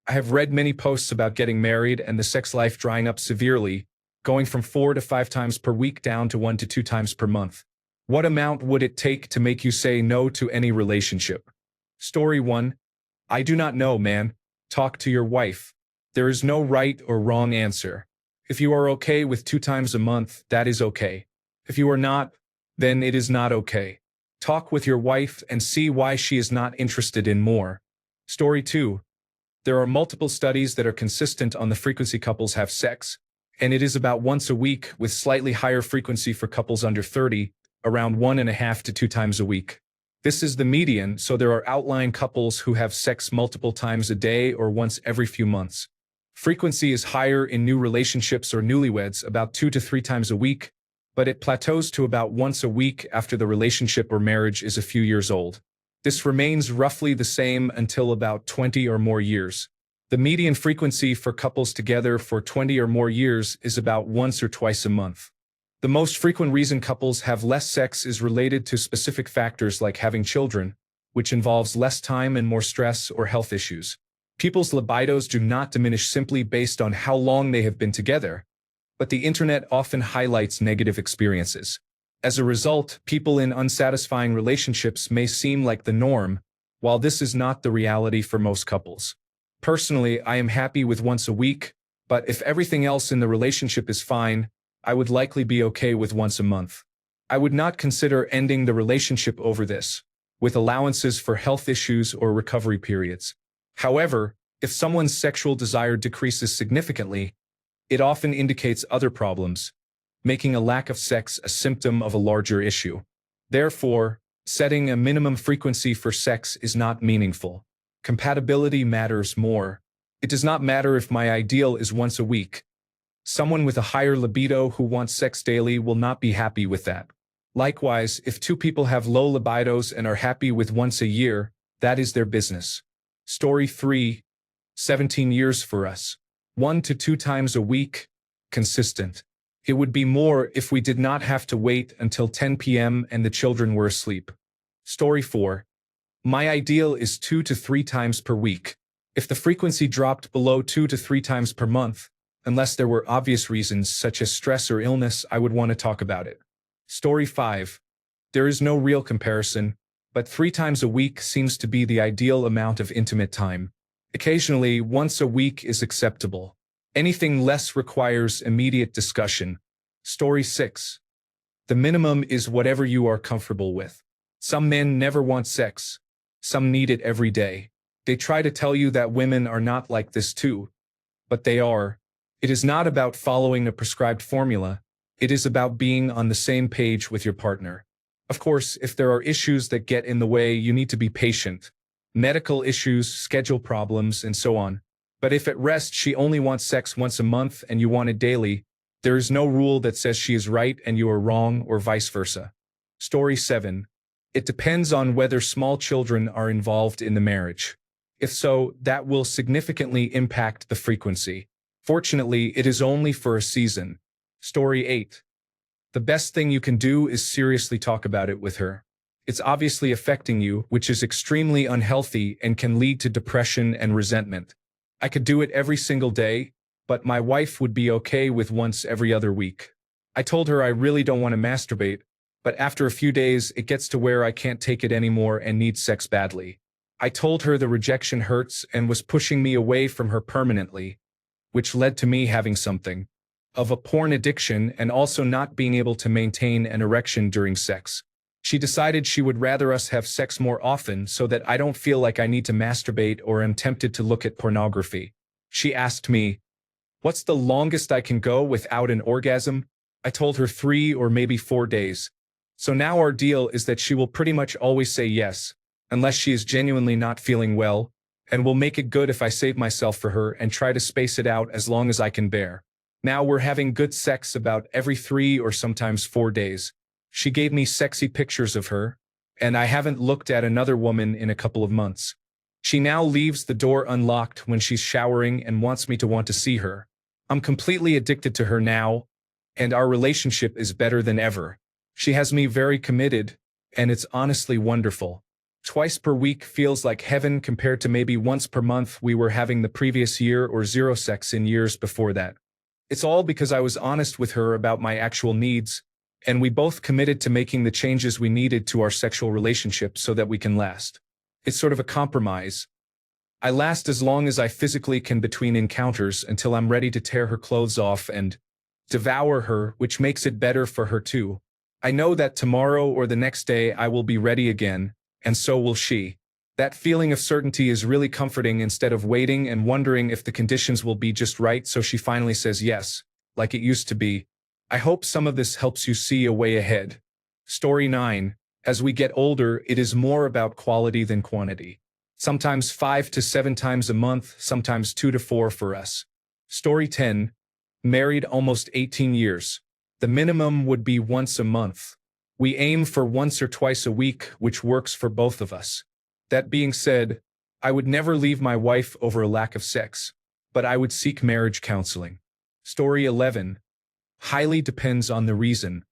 I have read many posts about getting married and the sex life drying up severely, going from 4 to 5 times per week down to 1 to 2 times per month. What amount would it take to make you say no to any relationship? Story 1. I do not know, man. Talk to your wife. There is no right or wrong answer. If you are okay with 2 times a month, that is okay. If you are not, then it is not okay. Talk with your wife and see why she is not interested in more. Story 2. There are multiple studies that are consistent on the frequency couples have sex, and it is about once a week with slightly higher frequency for couples under 30, around 1.5 to 2 times a week. This is the median, so there are outlying couples who have sex multiple times a day or once every few months. Frequency is higher in new relationships or newlyweds, about 2 to 3 times a week, but it plateaus to about once a week after the relationship or marriage is a few years old. This remains roughly the same until about 20 or more years. The median frequency for couples together for 20 or more years is about once or twice a month. The most frequent reason couples have less sex is related to specific factors like having children, which involves less time and more stress or health issues. People's libidos do not diminish simply based on how long they have been together, but the internet often highlights negative experiences. As a result, people in unsatisfying relationships may seem like the norm, while this is not the reality for most couples. Personally, I am happy with once a week, but if everything else in the relationship is fine, I would likely be okay with once a month. I would not consider ending the relationship over this, with allowances for health issues or recovery periods. However, if someone's sexual desire decreases significantly, it often indicates other problems, making a lack of sex a symptom of a larger issue. Therefore, setting a minimum frequency for sex is not meaningful. Compatibility matters more. It does not matter if my ideal is once a week. Someone with a higher libido who wants sex daily will not be happy with that. Likewise, if two people have low libidos and are happy with once a year, that is their business. Story 3. 17 years for us. 1 to 2 times a week. Consistent. It would be more if we did not have to wait until 10 p.m. and the children were asleep. Story 4. My ideal is 2 to 3 times per week. If the frequency dropped below 2 to 3 times per month, unless there were obvious reasons such as stress or illness, I would want to talk about it. Story 5. There is no real comparison, but 3 times a week seems to be the ideal amount of intimate time. Occasionally, once a week is acceptable. Anything less requires immediate discussion. Story 6. The minimum is whatever you are comfortable with. Some men never want sex. Some need it every day. They try to tell you that women are not like this too. But they are. It is not about following a prescribed formula. It is about being on the same page with your partner. Of course, if there are issues that get in the way, you need to be patient. Medical issues, schedule problems, and so on. But if at rest she only wants sex once a month and you want it daily, there is no rule that says she is right and you are wrong, or vice versa. Story 7. It depends on whether small children are involved in the marriage. If so, that will significantly impact the frequency. Fortunately, it is only for a season. Story 8. The best thing you can do is seriously talk about it with her. It's obviously affecting you, which is extremely unhealthy and can lead to depression and resentment. I could do it every single day, but my wife would be okay with once every other week. I told her I really don't want to masturbate, but after a few days it gets to where I can't take it anymore and need sex badly. I told her the rejection hurts and was pushing me away from her permanently, which led to me having something of a porn addiction and also not being able to maintain an erection during sex. She decided she would rather us have sex more often so that I don't feel like I need to masturbate or am tempted to look at pornography. She asked me, "What's the longest I can go without an orgasm?" I told her 3 or maybe 4 days. So now our deal is that she will pretty much always say yes, unless she is genuinely not feeling well, and will make it good if I save myself for her and try to space it out as long as I can bear. Now we're having good sex about every 3 or sometimes 4 days. She gave me sexy pictures of her, and I haven't looked at another woman in a couple of months. She now leaves the door unlocked when she's showering and wants me to want to see her. I'm completely addicted to her now, and our relationship is better than ever. She has me very committed, and it's honestly wonderful. Twice per week feels like heaven compared to maybe once per month we were having the previous year or zero sex in years before that. It's all because I was honest with her about my actual needs, and we both committed to making the changes we needed to our sexual relationship so that we can last. It's sort of a compromise. I last as long as I physically can between encounters until I'm ready to tear her clothes off and devour her, which makes it better for her too. I know that tomorrow or the next day I will be ready again, and so will she. That feeling of certainty is really comforting instead of waiting and wondering if the conditions will be just right so she finally says yes, like it used to be. I hope some of this helps you see a way ahead. Story 9. As we get older, it is more about quality than quantity. Sometimes 5 to 7 times a month, sometimes 2 to 4 for us. Story 10. Married almost 18 years. The minimum would be once a month. We aim for once or twice a week, which works for both of us. That being said, I would never leave my wife over a lack of sex, but I would seek marriage counseling. Story 11. Highly depends on the reason.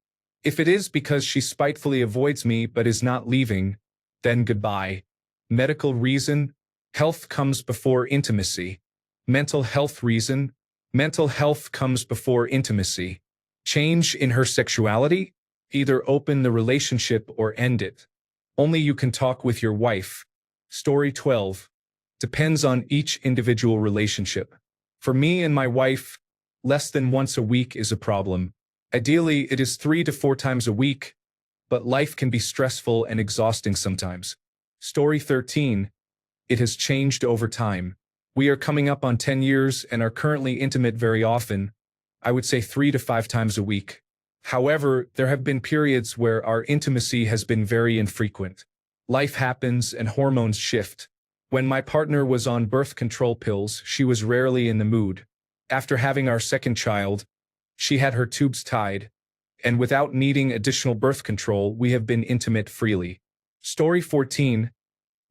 If it is because she spitefully avoids me but is not leaving, then goodbye. Medical reason, health comes before intimacy. Mental health reason, mental health comes before intimacy. Change in her sexuality, either open the relationship or end it. Only you can talk with your wife. Story 12. Depends on each individual relationship. For me and my wife, less than once a week is a problem. Ideally, it is 3 to 4 times a week, but life can be stressful and exhausting sometimes. Story 13. It has changed over time. We are coming up on 10 years and are currently intimate very often. I would say 3 to 5 times a week. However, there have been periods where our intimacy has been very infrequent. Life happens and hormones shift. When my partner was on birth control pills, she was rarely in the mood. After having our second child, she had her tubes tied, and without needing additional birth control, we have been intimate freely. Story 14.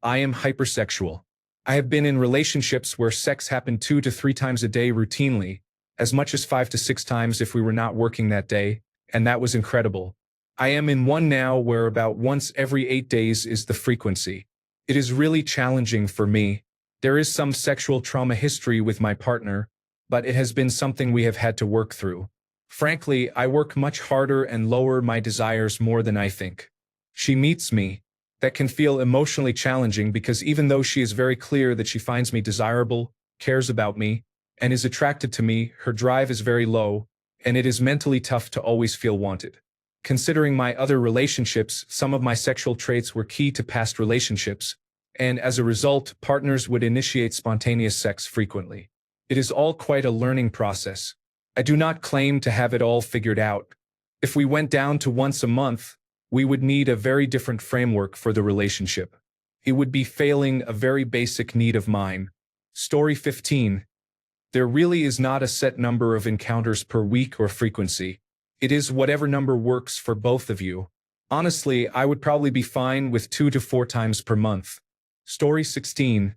I am hypersexual. I have been in relationships where sex happened 2 to 3 times a day routinely, as much as 5 to 6 times if we were not working that day, and that was incredible. I am in one now where about once every 8 days is the frequency. It is really challenging for me. There is some sexual trauma history with my partner, but it has been something we have had to work through. Frankly, I work much harder and lower my desires more than I think. She meets me. That can feel emotionally challenging because even though she is very clear that she finds me desirable, cares about me, and is attracted to me, her drive is very low, and it is mentally tough to always feel wanted. Considering my other relationships, some of my sexual traits were key to past relationships, and as a result, partners would initiate spontaneous sex frequently. It is all quite a learning process. I do not claim to have it all figured out. If we went down to once a month, we would need a very different framework for the relationship. It would be failing a very basic need of mine. Story 15. There really is not a set number of encounters per week or frequency. It is whatever number works for both of you. Honestly, I would probably be fine with 2 to 4 times per month. Story 16.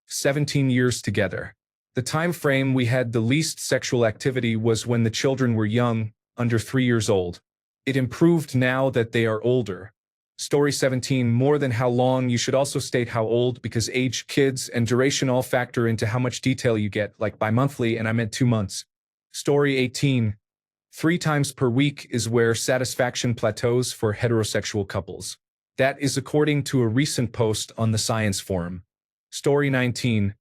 17 years together. The time frame we had the least sexual activity was when the children were young, under 3 years old. It improved now that they are older. Story 17. More than how long, you should also state how old because age, kids, and duration all factor into how much detail you get, like bi-monthly, and I meant 2 months. Story 18. 3 times per week is where satisfaction plateaus for heterosexual couples. That is according to a recent post on the Science Forum. Story 19.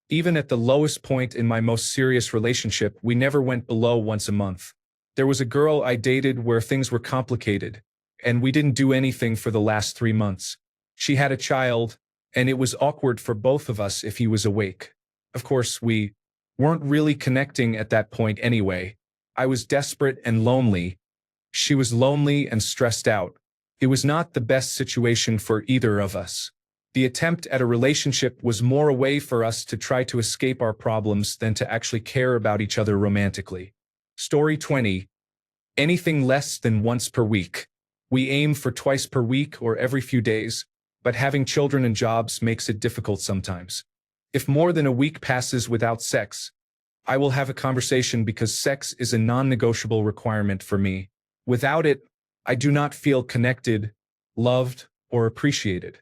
Even at the lowest point in my most serious relationship, we never went below once a month. There was a girl I dated where things were complicated, and we didn't do anything for the last 3 months. She had a child, and it was awkward for both of us if he was awake. Of course, we weren't really connecting at that point anyway. I was desperate and lonely. She was lonely and stressed out. It was not the best situation for either of us. The attempt at a relationship was more a way for us to try to escape our problems than to actually care about each other romantically. Story 20. Anything less than once per week. We aim for twice per week or every few days, but having children and jobs makes it difficult sometimes. If more than a week passes without sex, I will have a conversation because sex is a non-negotiable requirement for me. Without it, I do not feel connected, loved, or appreciated.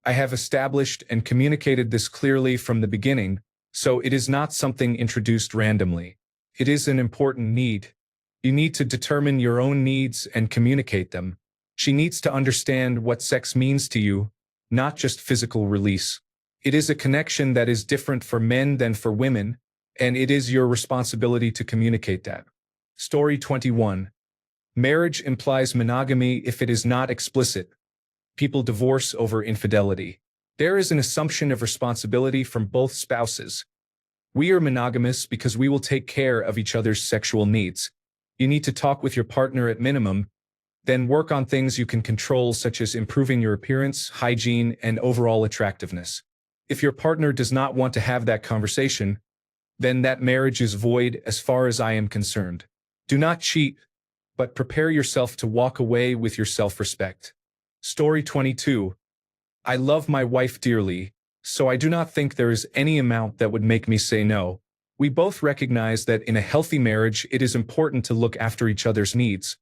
I have established and communicated this clearly from the beginning, so it is not something introduced randomly. It is an important need. You need to determine your own needs and communicate them. She needs to understand what sex means to you, not just physical release. It is a connection that is different for men than for women, and it is your responsibility to communicate that. Story 21. Marriage implies monogamy if it is not explicit. People divorce over infidelity. There is an assumption of responsibility from both spouses. We are monogamous because we will take care of each other's sexual needs. You need to talk with your partner at minimum, then work on things you can control, such as improving your appearance, hygiene, and overall attractiveness. If your partner does not want to have that conversation, then that marriage is void as far as I am concerned. Do not cheat, but prepare yourself to walk away with your self-respect. Story 22. I love my wife dearly, so I do not think there is any amount that would make me say no. We both recognize that in a healthy marriage, it is important to look after each other's needs,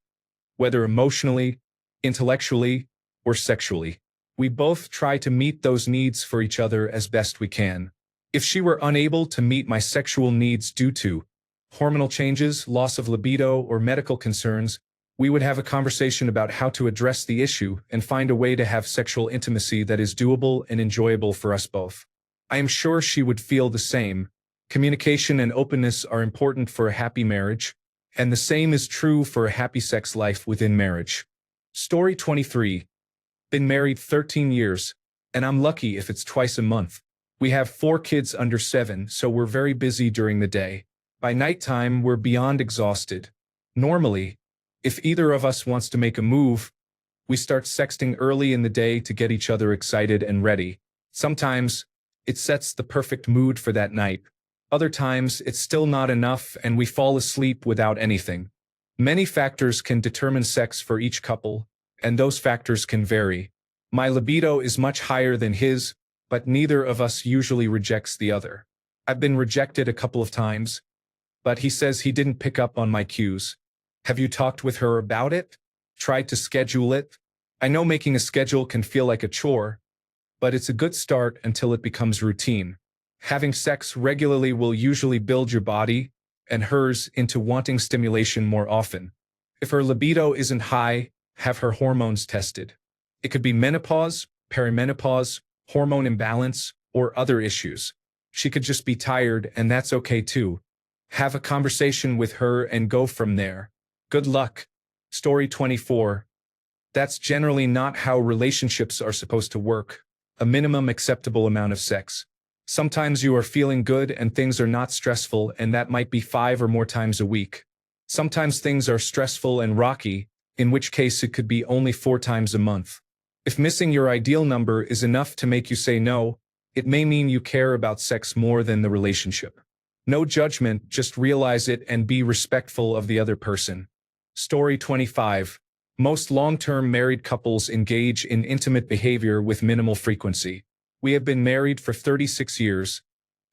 whether emotionally, intellectually, or sexually. We both try to meet those needs for each other as best we can. If she were unable to meet my sexual needs due to hormonal changes, loss of libido, or medical concerns, we would have a conversation about how to address the issue and find a way to have sexual intimacy that is doable and enjoyable for us both. I am sure she would feel the same. Communication and openness are important for a happy marriage, and the same is true for a happy sex life within marriage. Story 23. Been married 13 years, and I'm lucky if it's twice a month. We have 4 kids under 7, so we're very busy during the day. By nighttime, we're beyond exhausted. Normally, if either of us wants to make a move, we start sexting early in the day to get each other excited and ready. Sometimes, it sets the perfect mood for that night. Other times, it's still not enough and we fall asleep without anything. Many factors can determine sex for each couple, and those factors can vary. My libido is much higher than his, but neither of us usually rejects the other. I've been rejected a couple of times, but he says he didn't pick up on my cues. Have you talked with her about it? Tried to schedule it? I know making a schedule can feel like a chore, but it's a good start until it becomes routine. Having sex regularly will usually build your body and hers into wanting stimulation more often. If her libido isn't high, have her hormones tested. It could be menopause, perimenopause, hormone imbalance, or other issues. She could just be tired, and that's okay too. Have a conversation with her and go from there. Good luck. Story 24. That's generally not how relationships are supposed to work. A minimum acceptable amount of sex. Sometimes you are feeling good and things are not stressful, and that might be 5 or more times a week. Sometimes things are stressful and rocky, in which case it could be only 4 times a month. If missing your ideal number is enough to make you say no, it may mean you care about sex more than the relationship. No judgment, just realize it and be respectful of the other person. Story 25. Most long-term married couples engage in intimate behavior with minimal frequency. We have been married for 36 years,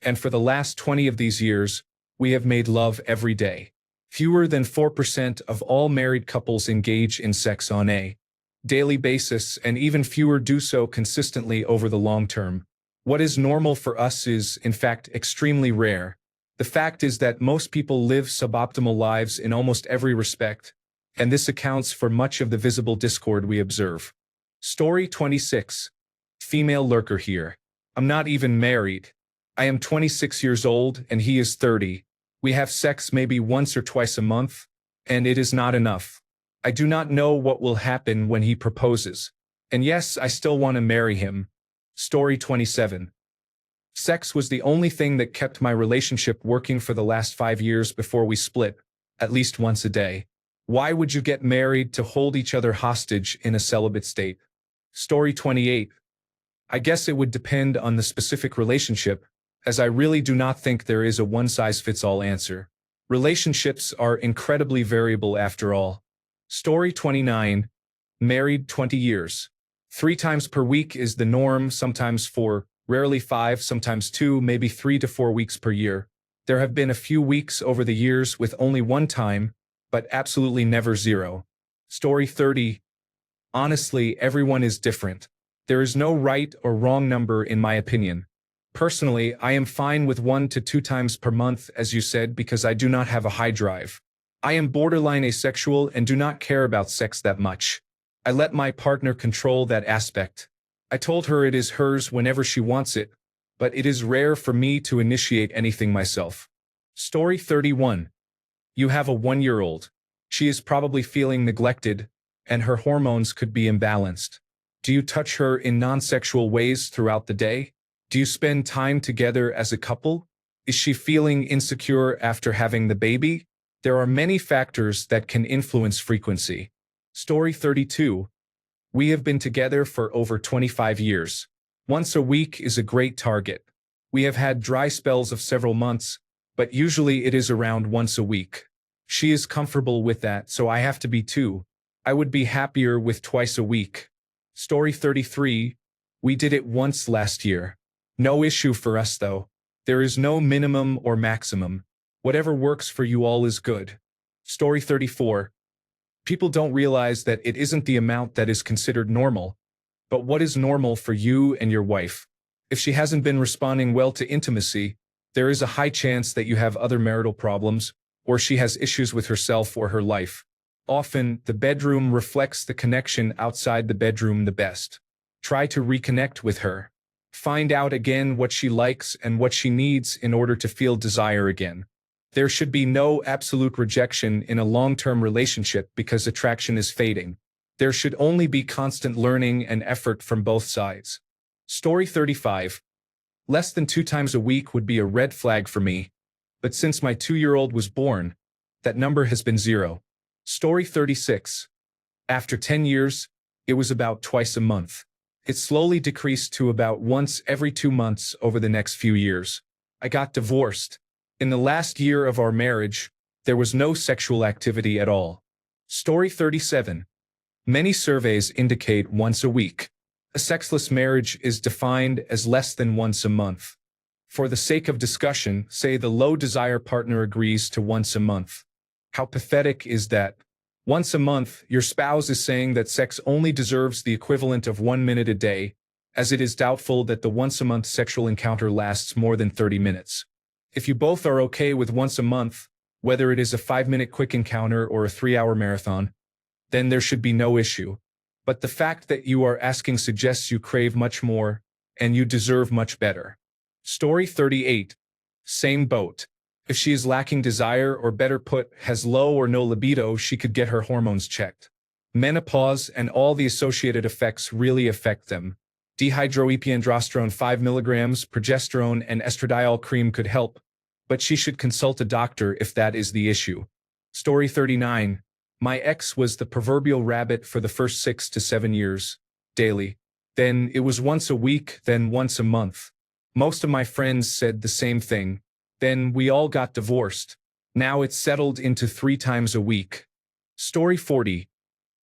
and for the last 20 of these years, we have made love every day. Fewer than 4% of all married couples engage in sex on a daily basis, and even fewer do so consistently over the long term. What is normal for us is, in fact, extremely rare. The fact is that most people live suboptimal lives in almost every respect, and this accounts for much of the visible discord we observe. Story 26. Female lurker here. I'm not even married. I am 26 years old and he is 30. We have sex maybe once or twice a month, and it is not enough. I do not know what will happen when he proposes. And yes, I still want to marry him. Story 27. Sex was the only thing that kept my relationship working for the last 5 years before we split, at least once a day. Why would you get married to hold each other hostage in a celibate state? Story 28. I guess it would depend on the specific relationship, as I really do not think there is a one-size-fits-all answer. Relationships are incredibly variable after all. Story 29. Married 20 years. 3 times per week is the norm, sometimes 4, rarely 5, sometimes 2, maybe 3 to 4 weeks per year. There have been a few weeks over the years with only 1 time, but absolutely never 0. Story 30. Honestly, everyone is different. There is no right or wrong number in my opinion. Personally, I am fine with 1 to 2 times per month, as you said, because I do not have a high drive. I am borderline asexual and do not care about sex that much. I let my partner control that aspect. I told her it is hers whenever she wants it, but it is rare for me to initiate anything myself. Story 31. You have a 1-year-old. She is probably feeling neglected, and her hormones could be imbalanced. Do you touch her in non-sexual ways throughout the day? Do you spend time together as a couple? Is she feeling insecure after having the baby? There are many factors that can influence frequency. Story 32. We have been together for over 25 years. Once a week is a great target. We have had dry spells of several months, but usually it is around once a week. She is comfortable with that, so I have to be too. I would be happier with twice a week. Story 33. We did it once last year. No issue for us though. There is no minimum or maximum. Whatever works for you all is good. Story 34. People don't realize that it isn't the amount that is considered normal, but what is normal for you and your wife. If she hasn't been responding well to intimacy, there is a high chance that you have other marital problems, or she has issues with herself or her life. Often, the bedroom reflects the connection outside the bedroom the best. Try to reconnect with her. Find out again what she likes and what she needs in order to feel desire again. There should be no absolute rejection in a long-term relationship because attraction is fading. There should only be constant learning and effort from both sides. Story 35. Less than 2 times a week would be a red flag for me, but since my 2-year-old was born, that number has been 0. Story 36. After 10 years, it was about twice a month. It slowly decreased to about once every 2 months over the next few years. I got divorced. In the last year of our marriage, there was no sexual activity at all. Story 37. Many surveys indicate once a week. A sexless marriage is defined as less than once a month. For the sake of discussion, say the low desire partner agrees to once a month. How pathetic is that? Once a month, your spouse is saying that sex only deserves the equivalent of 1 minute a day, as it is doubtful that the once-a-month sexual encounter lasts more than 30 minutes. If you both are okay with once a month, whether it is a 5-minute quick encounter or a 3-hour marathon, then there should be no issue. But the fact that you are asking suggests you crave much more, and you deserve much better. Story 38. Same boat. If she is lacking desire, or better put, has low or no libido, she could get her hormones checked. Menopause and all the associated effects really affect them. Dehydroepiandrosterone 5 mg, progesterone, and estradiol cream could help, but she should consult a doctor if that is the issue. Story 39. My ex was the proverbial rabbit for the first 6 to 7 years. Daily. Then it was once a week, then once a month. Most of my friends said the same thing. Then we all got divorced. Now it's settled into 3 times a week. Story 40.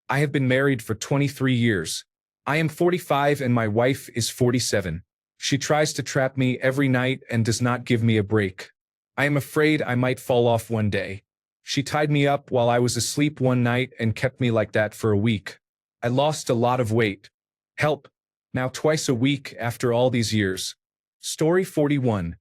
I have been married for 23 years. I am 45 and my wife is 47. She tries to trap me every night and does not give me a break. I am afraid I might fall off one day. She tied me up while I was asleep one night and kept me like that for a week. I lost a lot of weight. Help. Now twice a week after all these years. Story 41.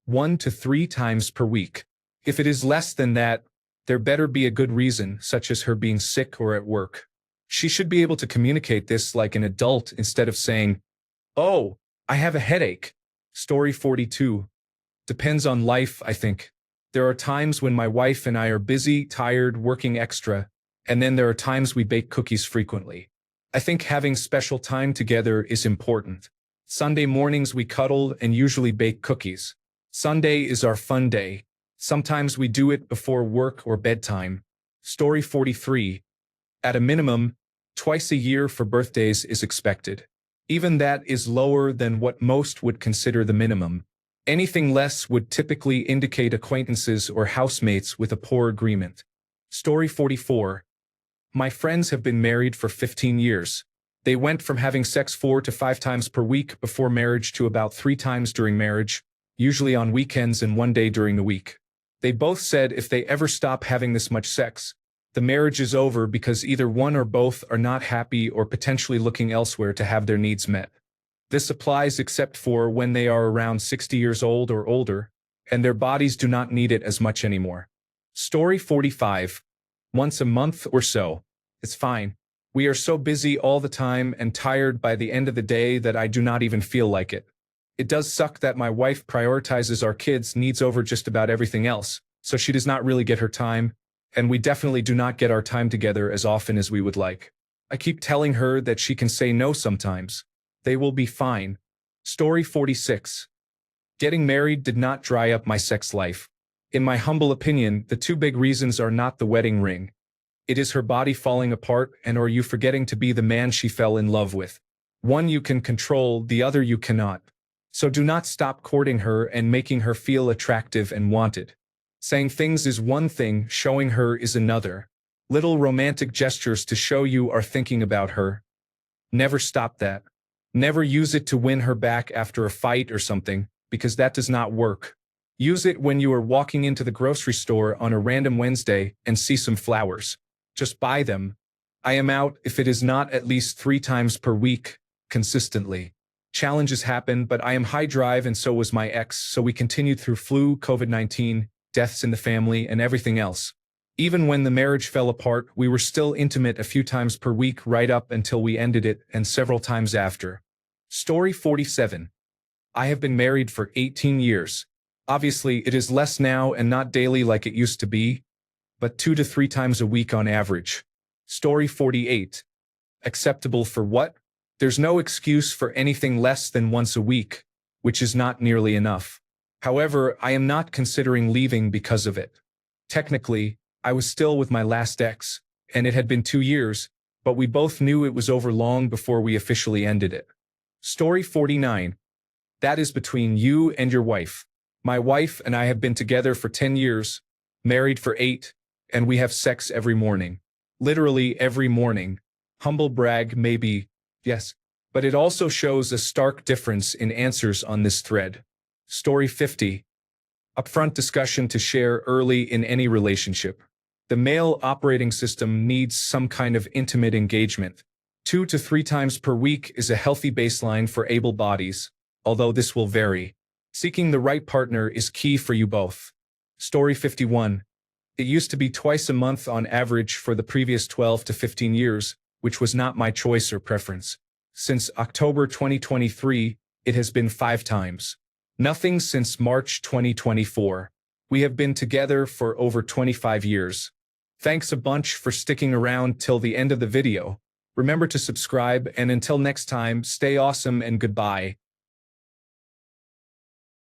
1 to 3 times per week. If it is less than that, there better be a good reason, such as her being sick or at work. She should be able to communicate this like an adult instead of saying, "Oh, I have a headache." Story 42. Depends on life, I think. There are times when my wife and I are busy, tired, working extra, and then there are times we bake cookies frequently. I think having special time together is important. Sunday mornings we cuddle and usually bake cookies. Sunday is our fun day. Sometimes we do it before work or bedtime. Story 43. At a minimum, twice a year for birthdays is expected. Even that is lower than what most would consider the minimum. Anything less would typically indicate acquaintances or housemates with a poor agreement. Story 44. My friends have been married for 15 years. They went from having sex 4 to 5 times per week before marriage to about 3 times during marriage, usually on weekends and 1 day during the week. They both said if they ever stop having this much sex, The marriage is over because either one or both are not happy or potentially looking elsewhere to have their needs met. This applies except for when they are around 60 years old or older, and their bodies do not need it as much anymore. Story 45. Once a month or so. It's fine. We are so busy all the time and tired by the end of the day that I do not even feel like it. It does suck that my wife prioritizes our kids' needs over just about everything else, so she does not really get her time, and we definitely do not get our time together as often as we would like. I keep telling her that she can say no sometimes. They will be fine. Story 46. Getting married did not dry up my sex life. In my humble opinion, the two big reasons are not the wedding ring. It is her body falling apart and or you forgetting to be the man she fell in love with. One you can control, the other you cannot. So do not stop courting her and making her feel attractive and wanted. Saying things is one thing, showing her is another. Little romantic gestures to show you are thinking about her. Never stop that. Never use it to win her back after a fight or something, because that does not work. Use it when you are walking into the grocery store on a random Wednesday and see some flowers. Just buy them. I am out if it is not at least 3 times per week, consistently. Challenges happen, but I am high drive and so was my ex, so we continued through flu, COVID-19, deaths in the family, and everything else. Even when the marriage fell apart, we were still intimate a few times per week right up until we ended it and several times after. Story 47. I have been married for 18 years. Obviously, it is less now and not daily like it used to be, but 2 to 3 times a week on average. Story 48. Acceptable for what? There's no excuse for anything less than once a week, which is not nearly enough. However, I am not considering leaving because of it. Technically, I was still with my last ex, and it had been 2 years, but we both knew it was over long before we officially ended it. Story 49. That is between you and your wife. My wife and I have been together for 10 years, married for 8, and we have sex every morning. Literally every morning. Humble brag, maybe, yes, but it also shows a stark difference in answers on this thread. Story 50. Upfront discussion to share early in any relationship. The male operating system needs some kind of intimate engagement. 2 to 3 times per week is a healthy baseline for able bodies, although this will vary. Seeking the right partner is key for you both. Story 51. It used to be twice a month on average for the previous 12 to 15 years, which was not my choice or preference. Since October 2023, it has been 5 times. Nothing since March 2024. We have been together for over 25 years. Thanks a bunch for sticking around till the end of the video. Remember to subscribe, and until next time, stay awesome and goodbye.